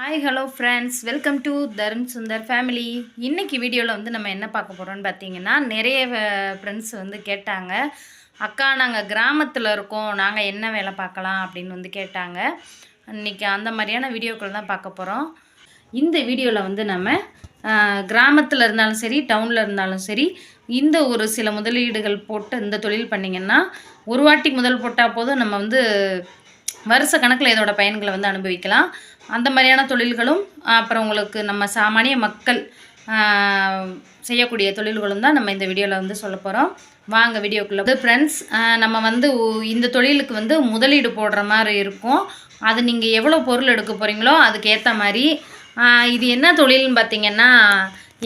Hi hello friends, welcome to Tarun Sundar family. இன்றைக்கி வீடியோவில் வந்து நம்ம என்ன பார்க்க போகிறோம்னு பார்த்தீங்கன்னா, நிறைய ஃப்ரெண்ட்ஸ் வந்து கேட்டாங்க, அக்கா நாங்கள் கிராமத்தில் இருக்கோம், நாங்கள் என்ன வேலை பார்க்கலாம் அப்படின்னு வந்து கேட்டாங்க. இன்றைக்கி அந்த மாதிரியான வீடியோக்கள் தான் பார்க்க போகிறோம். இந்த வீடியோவில் வந்து நம்ம கிராமத்தில் இருந்தாலும் சரி, டவுனில் இருந்தாலும் சரி, இந்த ஒரு சில முதலீடுகள் போட்டு இந்த தொழில் பண்ணிங்கன்னா, ஒரு வாட்டி முதல் போட்டால் போதும், நம்ம வந்து வருஷ கணக்கில் இதோட பயன்களை வந்து அனுபவிக்கலாம். அந்த மாதிரியான தொழில்களும் அப்புறம் உங்களுக்கு நம்ம சாமானிய மக்கள் செய்யக்கூடிய தொழில்களும் தான் நம்ம இந்த வீடியோவில் வந்து சொல்ல போகிறோம். வாங்க வீடியோக்குள்ளே வந்து ஃப்ரெண்ட்ஸ், நம்ம வந்து இந்த தொழிலுக்கு வந்து முதலீடு போடுற மாதிரி இருக்கும். அது நீங்கள் எவ்வளோ பொருள் எடுக்க போகிறீங்களோ அதுக்கு ஏற்ற மாதிரி. இது என்ன தொழில்னு பார்த்திங்கன்னா,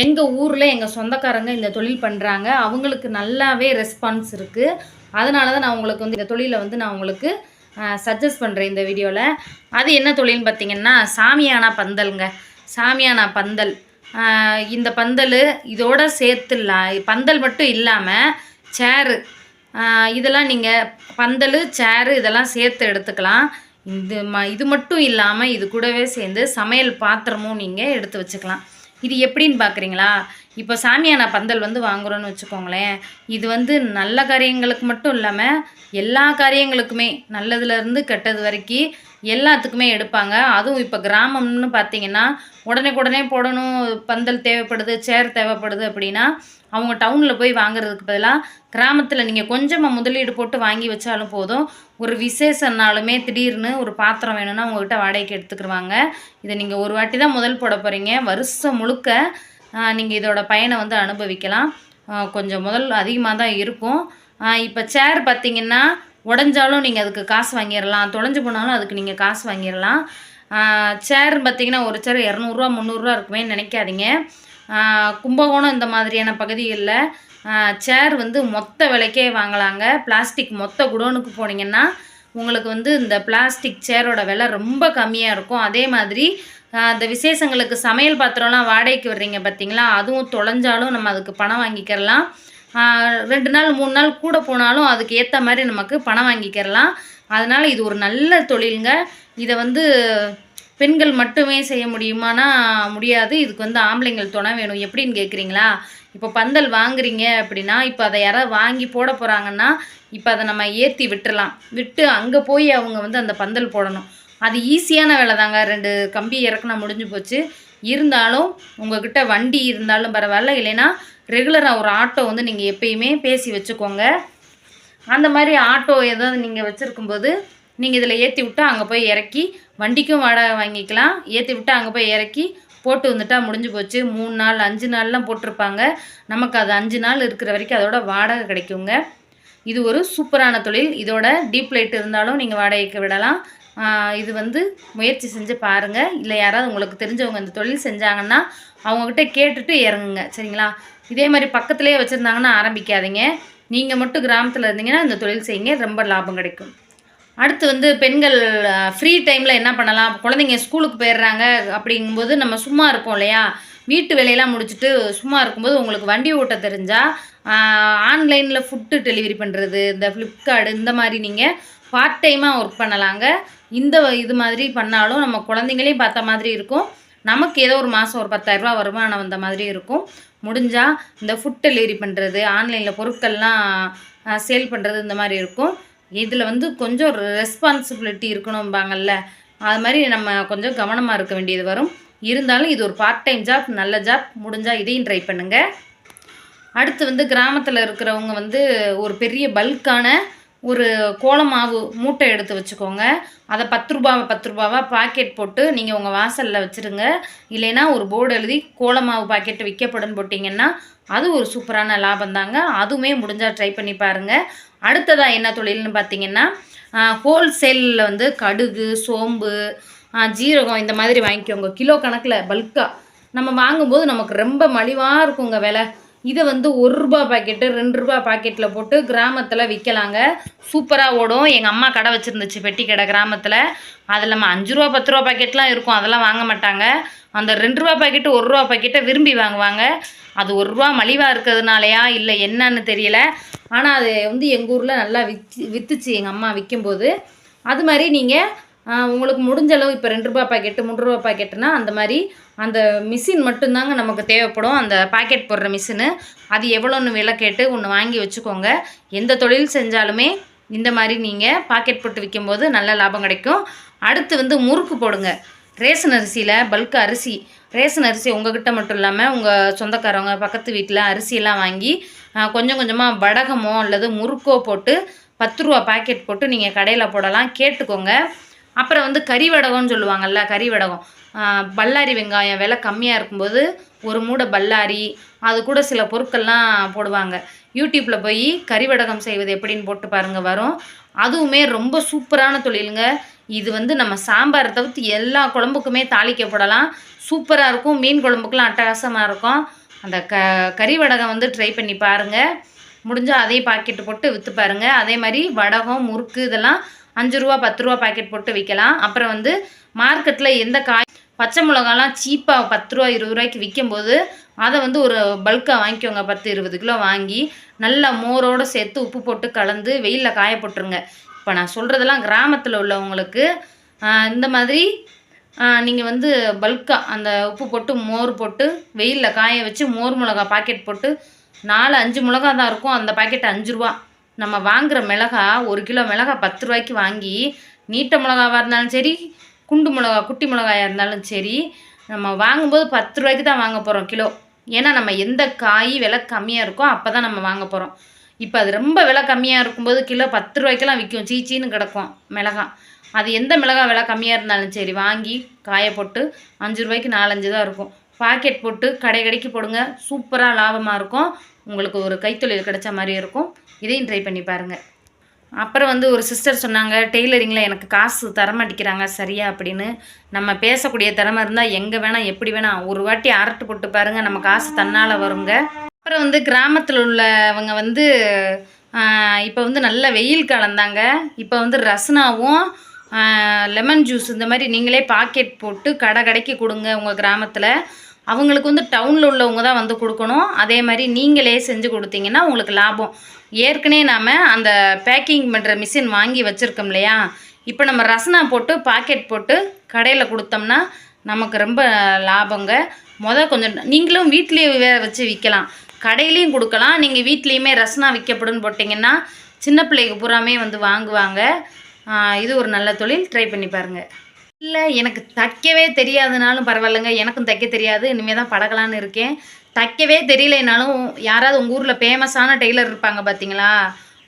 எங்கள் ஊரில் எங்கள் சொந்தக்காரங்க இந்த தொழில் பண்ணுறாங்க. அவங்களுக்கு நல்லாவே ரெஸ்பான்ஸ் இருக்குது. அதனால தான் நான் உங்களுக்கு வந்து இந்த தொழிலை வந்து நான் உங்களுக்கு சஜஸ்ட் பண்ணுறேன் இந்த வீடியோவில். அது என்ன தொழில்னு பார்த்திங்கன்னா, சாமியானா பந்தல்ங்க. சாமியானா பந்தல். இந்த பந்தல் இதோட சேர்த்து பந்தல் மட்டும் இல்லாமல் சேரு, இதெல்லாம் நீங்கள் பந்தல் சேரு இதெல்லாம் சேர்த்து எடுத்துக்கலாம். இது மட்டும் இல்லாமல் இது கூடவே சேர்ந்து சமையல் பாத்திரமும் நீங்கள் எடுத்து வச்சுக்கலாம். இது எப்படின்னு பார்க்குறீங்களா? இப்போ சாமியான பந்தல் வந்து வாங்குகிறோன்னு வச்சுக்கோங்களேன். இது வந்து நல்ல காரியங்களுக்கு மட்டும் இல்லாமல் எல்லா காரியங்களுக்குமே, நல்லதுலேருந்து கெட்டது வரைக்கும் எல்லாத்துக்குமே எடுப்பாங்க. அதுவும் இப்போ கிராமம்னு பார்த்திங்கன்னா, உடனே போடணும், பந்தல் தேவைப்படுது, சேர் தேவைப்படுது அப்படின்னா அவங்க டவுனில் போய் வாங்குறதுக்கு பதிலாக கிராமத்தில் நீங்கள் கொஞ்சமாக முதலீடு போட்டு வாங்கி வச்சாலும் போதும். ஒரு விசேஷம்னாலுமே திடீர்னு ஒரு பாத்திரம் வேணும்னா உங்கள்கிட்ட வாடகைக்கு எடுத்துக்கிடுவாங்க. இதை நீங்கள் ஒரு வாட்டி தான் முதல் போட போகிறீங்க. வருஷம் முழுக்க நீங்கள் இதோட பயனை வந்து அனுபவிக்கலாம். கொஞ்சம் முதல் அதிகமாக தான் இருக்கும். இப்போ சேர் பார்த்திங்கன்னா, உடஞ்சாலும் நீங்கள் அதுக்கு காசு வாங்கிடலாம், தொலைஞ்சு போனாலும் அதுக்கு நீங்கள் காசு வாங்கிடலாம். சேர் பார்த்திங்கன்னா ஒரு சேர் 200 300 இருக்குமே நினைக்காதீங்க. கும்பகோணம் இந்த மாதிரியான பகுதிகளில் சேர் வந்து மொத்த விலைக்கே வாங்கலாங்க. பிளாஸ்டிக் மொத்த குடோனுக்கு போனீங்கன்னா உங்களுக்கு வந்து இந்த பிளாஸ்டிக் சேரோட விலை ரொம்ப கம்மியாக இருக்கும். அதே மாதிரி இந்த விசேஷங்களுக்கு சமையல் பாத்திரம்லாம் வாடகைக்கு வர்றீங்க பார்த்திங்களா, அதுவும் தொலைஞ்சாலும் நம்ம அதுக்கு பணம் வாங்கிக்கிறலாம். 2 நாள் 3 நாள் கூட போனாலும் அதுக்கு ஏற்ற மாதிரி நமக்கு பணம் வாங்கிக்கிறலாம். அதனால் இது ஒரு நல்ல தொழிலுங்க. இதை வந்து பெண்கள் மட்டுமே செய்ய முடியுமானா முடியாது. இதுக்கு வந்து ஆம்பளைங்கள் துணை வேணும். எப்படின்னு கேட்குறீங்களா? இப்போ பந்தல் வாங்குறீங்க அப்படின்னா, இப்போ அதை யாராவது வாங்கி போட போகிறாங்கன்னா, இப்போ அதை நம்ம ஏற்றி விட்டு அங்கே போய் அவங்க வந்து அந்த பந்தல் போடணும். அது ஈஸியான வேலை தாங்க. 2 கம்பி இறக்குனா முடிஞ்சு போச்சு. இருந்தாலும் உங்கள்கிட்ட வண்டி இருந்தாலும் பரவாயில்ல, இல்லைன்னா ரெகுலராக ஒரு ஆட்டோ வந்து நீங்கள் எப்பயுமே பேசி வச்சுக்கோங்க. அந்த மாதிரி ஆட்டோ ஏதாவது நீங்கள் வச்சுருக்கும்போது நீங்கள் இதில் ஏற்றி விட்டால் அங்கே போய் இறக்கி, வண்டிக்கும் வாடகை வாங்கிக்கலாம். ஏற்றி விட்டால் அங்கே போய் இறக்கி போட்டு வந்துட்டால் முடிஞ்சு போச்சு. 3 நாள் 5 நாள்லாம் போட்டிருப்பாங்க. நமக்கு அது 5 நாள் இருக்கிற வரைக்கும் அதோட வாடகை கிடைக்குங்க. இது ஒரு சூப்பரான தொழில். இதோட டீப் லைட் இருந்தாலும் நீங்கள் வாடகைக்கு விடலாம். இது வந்து முயற்சி செஞ்சு பாருங்கள். இல்லை யாராவது உங்களுக்கு தெரிஞ்சவங்க இந்த தொழில் செஞ்சாங்கன்னா அவங்கக்கிட்ட கேட்டுட்டு இறங்குங்க, சரிங்களா? இதே மாதிரி பக்கத்துலேயே வச்சுருந்தாங்கன்னா ஆரம்பிக்காதீங்க. நீங்கள் மட்டும் கிராமத்தில் இருந்தீங்கன்னா இந்த தொழில் செய்யுங்க, ரொம்ப லாபம் கிடைக்கும். அடுத்து வந்து பெண்கள் ஃப்ரீ டைமில் என்ன பண்ணலாம்? குழந்தைங்க ஸ்கூலுக்கு போயிடுறாங்க அப்படிங்கும்போது நம்ம சும்மா இருப்போம் இல்லையா? வீட்டு வேலையெல்லாம் முடிச்சுட்டு சும்மா இருக்கும்போது உங்களுக்கு வண்டி ஓட்ட தெரிஞ்சால் ஆன்லைனில் ஃபுட்டு டெலிவரி பண்ணுறது, இந்த ஃப்ளிப்கார்டு இந்த மாதிரி நீங்கள் பார்ட் டைமாக ஒர்க் பண்ணலாங்க. இது மாதிரி பண்ணாலும் நம்ம குழந்தைங்களையும் பார்த்த மாதிரி இருக்கும். நமக்கு ஏதோ ஒரு மாதம் ஒரு 10,000 ரூபா வருமானம் வந்த மாதிரி இருக்கும். முடிஞ்சால் இந்த ஃபுட் டெலிவரி பண்ணுறது, ஆன்லைனில் பொருட்கள்லாம் சேல் பண்ணுறது இந்த மாதிரி இருக்கும். இதில் வந்து கொஞ்சம் ரெஸ்பான்சிபிலிட்டி இருக்கணும்பாங்கள்ல, அது மாதிரி நம்ம கொஞ்சம் கவனமாக இருக்க வேண்டியது வரும். இருந்தாலும் இது ஒரு பார்ட் டைம் ஜாப், நல்ல ஜாப். முடிஞ்சால் இதையும் ட்ரை பண்ணுங்கள். அடுத்து வந்து கிராமத்தில் இருக்கிறவங்க வந்து ஒரு பெரிய பல்கான ஒரு கோலமாவு மூட்டை எடுத்து வச்சுக்கோங்க. அதை 10 ரூபாவா பாக்கெட் போட்டு நீங்கள் உங்கள் வாசலில் வச்சுருங்க. இல்லைன்னா ஒரு போர்டு எழுதி கோலமாவு பாக்கெட்டு விற்கப்படும் போட்டிங்கன்னா அது ஒரு சூப்பரான லாபம் தாங்க. அதுவுமே முடிஞ்சால் ட்ரை பண்ணி பாருங்கள். அடுத்ததாக என்ன தொழில்னு பார்த்திங்கன்னா, ஹோல்சேலில் வந்து கடுகு, சோம்பு, ஜீரகம் இந்த மாதிரி வாங்கிக்கோங்க. கிலோ கணக்கில் பல்காக நம்ம வாங்கும்போது நமக்கு ரொம்ப மலிவாக இருக்குங்க விலை. இதை வந்து 1 ரூபா பாக்கெட்டு 2 ரூபா பாக்கெட்டில் போட்டு கிராமத்தில் விற்கலாங்க. சூப்பராக ஓடும். எங்கள் அம்மா கடை வச்சுருந்துச்சு, பெட்டி கடை கிராமத்தில். அதில் 5 ரூபா 10 ரூபா பாக்கெட்லாம் இருக்கும், அதெல்லாம் வாங்க மாட்டாங்க. அந்த 2 ரூபா பாக்கெட்டு 1 ரூபா பாக்கெட்டை விரும்பி வாங்குவாங்க. அது 1 ரூபா மலிவாக இருக்கிறதுனாலையா இல்லை என்னன்னு தெரியல. ஆனால் அது வந்து எங்கள் ஊரில் நல்லா விற்றுச்சு எங்கள் அம்மா விற்கும்போது. அது மாதிரி நீங்கள் உங்களுக்கு முடிஞ்ச அளவு இப்போ 2 ரூபா பாக்கெட்டு 3 ரூபா பாக்கெட்டுனா அந்த மாதிரி அந்த மிஷின் மட்டும்தாங்க நமக்கு தேவைப்படும். அந்த பாக்கெட் போடுற மிஷினு அது எவ்வளோன்னு விலை கேட்டு ஒன்று வாங்கி வச்சுக்கோங்க. எந்த தொழில் செஞ்சாலுமே இந்த மாதிரி நீங்கள் பாக்கெட் போட்டு விற்கும்போது நல்ல லாபம் கிடைக்கும். அடுத்து வந்து முறுக்கு போடுங்க. ரேஷன் அரிசியில் பல்க் அரிசி, ரேஷன் அரிசி உங்கள்கிட்ட மட்டும் இல்லாமல் உங்கள் சொந்தக்காரவங்க பக்கத்து வீட்டில் அரிசியெல்லாம் வாங்கி கொஞ்சம் கொஞ்சமாக வடகமோ அல்லது முறுக்கோ போட்டு 10 ரூபா பாக்கெட் போட்டு நீங்கள் கடையில் போடலாம். கேட்டுக்கோங்க. அப்புறம் வந்து கறி வடகம்னு சொல்லுவாங்கள்ல, கறி வடகம், பல்லாரி வெங்காயம் விலை கம்மியாக இருக்கும்போது ஒரு மூடை பல்லாரி, அது கூட சில பொருட்கள்லாம் போடுவாங்க. யூடியூப்பில் போய் கறி வடகம் செய்வது எப்படின்னு போட்டு பாருங்கள், வரும். அதுவுமே ரொம்ப சூப்பரான தொழிலுங்க. இது வந்து நம்ம சாம்பாரை தவிர்த்து எல்லா குழம்புக்குமே தாளிக்கப்படலாம். சூப்பராக இருக்கும். மீன் குழம்புக்கெலாம் அட்டகாசமாக இருக்கும். அந்த கறி வடகம் வந்து ட்ரை பண்ணி பாருங்கள். முடிஞ்சால் அதே பாக்கெட்டு போட்டு விற்று பாருங்கள். அதே மாதிரி வடகம், முறுக்கு இதெல்லாம் 5 ரூபா 10 ரூபா பாக்கெட் போட்டு விற்கலாம். அப்புறம் வந்து மார்க்கெட்டில் எந்த காய், பச்சை மிளகாலாம் சீப்பாக 10 ரூபா 20 ரூபாய்க்கு விற்கும்போது அதை வந்து ஒரு பல்காக வாங்கிக்கோங்க. 10-20 கிலோ வாங்கி நல்லா மோரோடு சேர்த்து உப்பு போட்டு கலந்து வெயிலில் காய போட்டுருங்க. இப்போ நான் சொல்கிறதெல்லாம் கிராமத்தில் உள்ளவங்களுக்கு. இந்த மாதிரி நீங்கள் வந்து பல்காக அந்த உப்பு போட்டு மோர் போட்டு வெயிலில் காய வச்சு மோர் மிளகா பாக்கெட் போட்டு 4-5 மிளகா தான் இருக்கும். அந்த பாக்கெட் 5 ரூபா. நம்ம வாங்குகிற மிளகா 1 கிலோ மிளகா 10 ரூபாய்க்கு வாங்கி நீட்ட மிளகாவாக இருந்தாலும் சரி, குண்டு மிளகா குட்டி மிளகாயாக இருந்தாலும் சரி, நம்ம வாங்கும்போது 10 ரூபாய்க்கு தான் வாங்க போகிறோம் கிலோ. ஏன்னா நம்ம எந்த காய் விலை கம்மியாக இருக்கோ அப்போ தான் நம்ம வாங்க போகிறோம். இப்போ அது ரொம்ப விலை கம்மியாக இருக்கும்போது கிலோ 10 ரூபாய்க்கெல்லாம் விற்கும், சீச்சின்னு கிடக்கும் மிளகா. அது எந்த மிளகா விலை கம்மியாக இருந்தாலும் சரி வாங்கி காய போட்டு 5 ரூபாய்க்கு 4-5 தான் இருக்கும். பாக்கெட் போட்டு கடைக்கு போடுங்க. சூப்பராக லாபமாக இருக்கும். உங்களுக்கு ஒரு கைத்தொழில் கிடைச்ச மாதிரி இருக்கும். இதையும் ட்ரை பண்ணி பாருங்கள். அப்புறம் வந்து ஒரு சிஸ்டர் சொன்னாங்க, டெய்லரிங்கில் எனக்கு காசு தரமாட்டிக்கிறாங்க சரியா அப்படின்னு. நம்ம பேசக்கூடிய திறமை இருந்தால் எங்கே வேணால் எப்படி வேணால் ஒரு வாட்டி அரட்டு போட்டு பாருங்கள், நம்ம காசு தன்னால் வருங்க. அப்புறம் வந்து கிராமத்தில் உள்ளவங்க வந்து இப்போ வந்து நல்ல வெயில் காலந்தாங்க. இப்போ வந்து ரஸ்னாவும் லெமன் ஜூஸ் இந்த மாதிரி நீங்களே பாக்கெட் போட்டு கடைக்கு கொடுங்க உங்கள் கிராமத்தில். அவங்களுக்கு வந்து டவுனில் உள்ளவங்க தான் வந்து கொடுக்கணும். அதே மாதிரி நீங்களே செஞ்சு கொடுத்தீங்கன்னா உங்களுக்கு லாபம். ஏற்கனவே நாம் அந்த பேக்கிங் பண்ணுற மிஷின் வாங்கி வச்சுருக்கோம் இல்லையா, இப்போ நம்ம ரசனா போட்டு பாக்கெட் போட்டு கடையில் கொடுத்தோம்னா நமக்கு ரொம்ப லாபங்க. கொஞ்சம் நீங்களும் வீட்லேயே வச்சு விற்கலாம், கடையிலையும் கொடுக்கலாம். நீங்கள் வீட்லேயுமே ரசனா விற்கப்படுன்னு போட்டிங்கன்னா சின்ன பிள்ளைக்கு பூராமே வந்து வாங்குவாங்க. இது ஒரு நல்ல தொழில். ட்ரை பண்ணி பாருங்கள். இல்லை எனக்கு தைக்கவே தெரியாதுனாலும் பரவாயில்லைங்க, எனக்கும் தைக்க தெரியாது. இனிமேல் தான் பழகலான்னு இருக்கேன். தைக்கவே தெரியலைனாலும் யாராவது உங்கள் ஊரில் ஃபேமஸான டெய்லர் இருப்பாங்க பார்த்தீங்களா,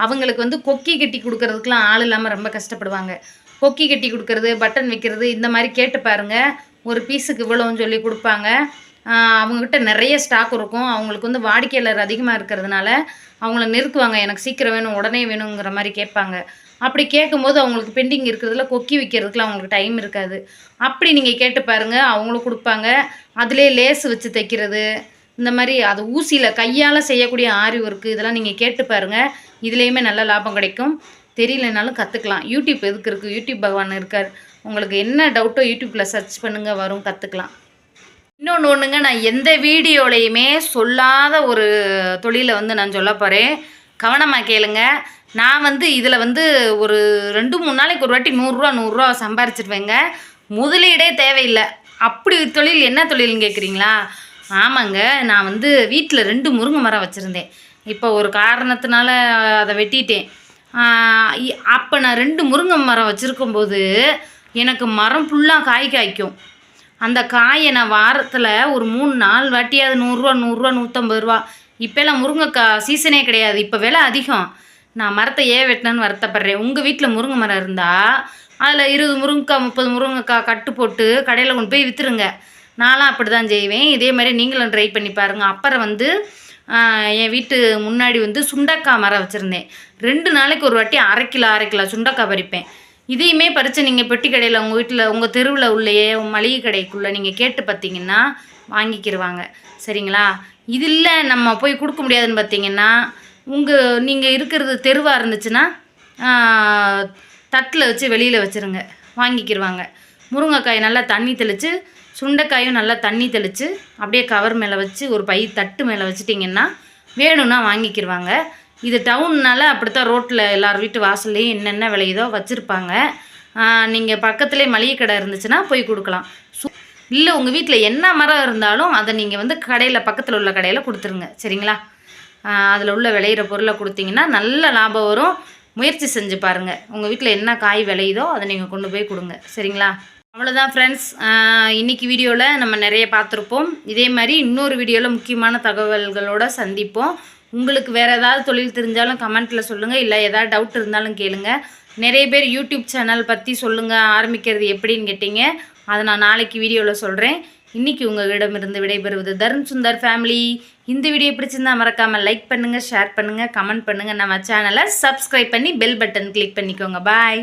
அவங்களுக்கு வந்து கொக்கி கட்டி கொடுக்கறதுக்குலாம் ஆள் இல்லாமல் ரொம்ப கஷ்டப்படுவாங்க. கொக்கி கட்டி கொடுக்கறது, பட்டன் வைக்கிறது இந்த மாதிரி கேட்டு பாருங்கள். ஒரு பீஸுக்கு இவ்வளோன்னு சொல்லி கொடுப்பாங்க. அவங்கக்கிட்ட நிறைய ஸ்டாக் இருக்கும். அவங்களுக்கு வந்து வாடிக்கையாளர் அதிகமாக இருக்கிறதுனால அவங்கள நெருக்குவாங்க. எனக்கு சீக்கிரம் வேணும், உடனே வேணுங்கிற மாதிரி கேட்பாங்க. அப்படி கேட்கும்போது அவங்களுக்கு பெண்டிங் இருக்கிறதுல கொக்கி வைக்கிறதுக்குலாம் அவங்களுக்கு டைம் இருக்காது. அப்படி நீங்கள் கேட்டு பாருங்கள், அவங்களும் கொடுப்பாங்க. அதிலே லேஸ் வச்சு தைக்கிறது இந்த மாதிரி, அது ஊசியில் கையால் செய்யக்கூடிய ஆரி ஒர்க்கு இதெல்லாம் நீங்கள் கேட்டு பாருங்கள். இதுலேயுமே நல்ல லாபம் கிடைக்கும். தெரியலனாலும் கற்றுக்கலாம். யூடியூப் எதுக்கு இருக்குது, யூடியூப் பகவான் இருக்கார். உங்களுக்கு என்ன டவுட்டோ யூடியூப்பில் சர்ச் பண்ணுங்கள், வரும், கற்றுக்கலாம். இன்னொன்றுங்க, நான் எந்த வீடியோலையுமே சொல்லாத ஒரு தொழிலை வந்து நான் சொல்ல போகிறேன். கவனமாக கேளுங்க. நான் வந்து இதில் வந்து ஒரு 2-3 நாளைக்கு ஒரு வாட்டி 100 ரூபா சம்பாரிச்சிருவேங்க. முதலீடே தேவையில்லை. அப்படி தொழில். என்ன தொழில்னு கேட்குறீங்களா? ஆமாங்க, நான் வந்து வீட்டில் 2 முருங்கை மரம் வச்சுருந்தேன். இப்போ ஒரு காரணத்தினால அதை வெட்டிட்டேன். அப்போ நான் 2 முருங்கை மரம் வச்சுருக்கும்போது எனக்கு மரம் ஃபுல்லாக காய்க்கும். அந்த காயை நான் வாரத்தில் ஒரு 3-4 வாட்டியாவது 100 ரூபா 150 ரூபா. இப்போல்லாம் முருங்கைக்காய் சீசனே கிடையாது. இப்போ விலை அதிகம். நான் மரத்தை ஏன் வெட்டினேன்னு வருத்தப்படுறேன். உங்கள் வீட்டில் முருங்கை மரம் இருந்தால் அதில் 20 முருங்கைக்காய் 30 முருங்கைக்காய் கட்டு போட்டு கடையில் கொண்டு போய் விற்றுருங்க. நானும் அப்படி தான் செய்வேன். இதே மாதிரி நீங்களும் ட்ரை பண்ணி பாருங்கள். அப்புறம் வந்து என் வீட்டு முன்னாடி வந்து சுண்டக்காய் மரம் வச்சுருந்தேன். 2 நாளைக்கு ஒரு வாட்டி அரை கிலோ சுண்டக்காய் பறிப்பேன். இதையுமே பறித்து நீங்கள் பெட்டி கடையில் உங்கள் வீட்டில் உங்கள் தெருவில் உள்ளேயே மளிகை கடைக்குள்ளே நீங்கள் கேட்டு பார்த்தீங்கன்னா வாங்கிக்கிடுவாங்க. சரிங்களா? இது இல்லை நம்ம போய் கொடுக்க முடியாதுன்னு பார்த்தீங்கன்னா, நீங்கள் இருக்கிறது தெருவாக இருந்துச்சுன்னா தட்டில் வச்சு வெளியில் வச்சுருங்க, வாங்கிக்கிடுவாங்க. முருங்கைக்காய் நல்லா தண்ணி தெளித்து, சுண்டைக்காயும் நல்லா தண்ணி தெளித்து அப்படியே கவர் மேலே வச்சு ஒரு பை தட்டு மேலே வச்சுட்டிங்கன்னா வேணும்னா வாங்கிக்கிடுவாங்க. இது டவுன்னால் அப்படித்தான் ரோட்டில் எல்லார் வீட்டு வாசல்லையும் என்னென்ன விளையுதோ வச்சுருப்பாங்க. நீங்கள் பக்கத்துலேயே மளிகை கடை இருந்துச்சுன்னா போய் கொடுக்கலாம். இல்லை உங்கள் வீட்டில் என்ன மரம் இருந்தாலும் அதை நீங்கள் வந்து கடையில் பக்கத்தில் உள்ள கடையில் கொடுத்துருங்க. சரிங்களா? அதில் உள்ள விளையிற பொருளை கொடுத்தீங்கன்னா நல்ல லாபம் வரும். முயற்சி செஞ்சு பாருங்கள். உங்கள் வீட்டில் என்ன காய் விளையுதோ அதை நீங்கள் கொண்டு போய் கொடுங்க. சரிங்களா? அவ்வளோதான் ஃப்ரெண்ட்ஸ். இன்றைக்கி வீடியோவில் நம்ம நிறைய பார்த்துருப்போம். இதே மாதிரி இன்னொரு வீடியோவில் முக்கியமான தகவல்களோடு சந்திப்போம். உங்களுக்கு வேறு ஏதாவது தொழில் தெரிஞ்சாலும் கமெண்ட்டில் சொல்லுங்கள். இல்லை ஏதாவது டவுட் இருந்தாலும் கேளுங்க. நிறைய பேர் யூடியூப் சேனல் பற்றி சொல்லுங்கள், ஆரம்பிக்கிறது எப்படின்னு கேட்டீங்க. அதை நான் நாளைக்கு வீடியோவில் சொல்கிறேன். இன்றைக்கி உங்களிடமிருந்து விடைபெறுவது தருண் சுந்தர் ஃபேமிலி. இந்த வீடியோ பிடிச்சிருந்தால் மறக்காமல் லைக் பண்ணுங்கள், ஷேர் பண்ணுங்கள், கமெண்ட் பண்ணுங்கள். நம்ம சேனலை சப்ஸ்கிரைப் பண்ணி பெல் பட்டன் கிளிக் பண்ணிக்கோங்க. பாய்.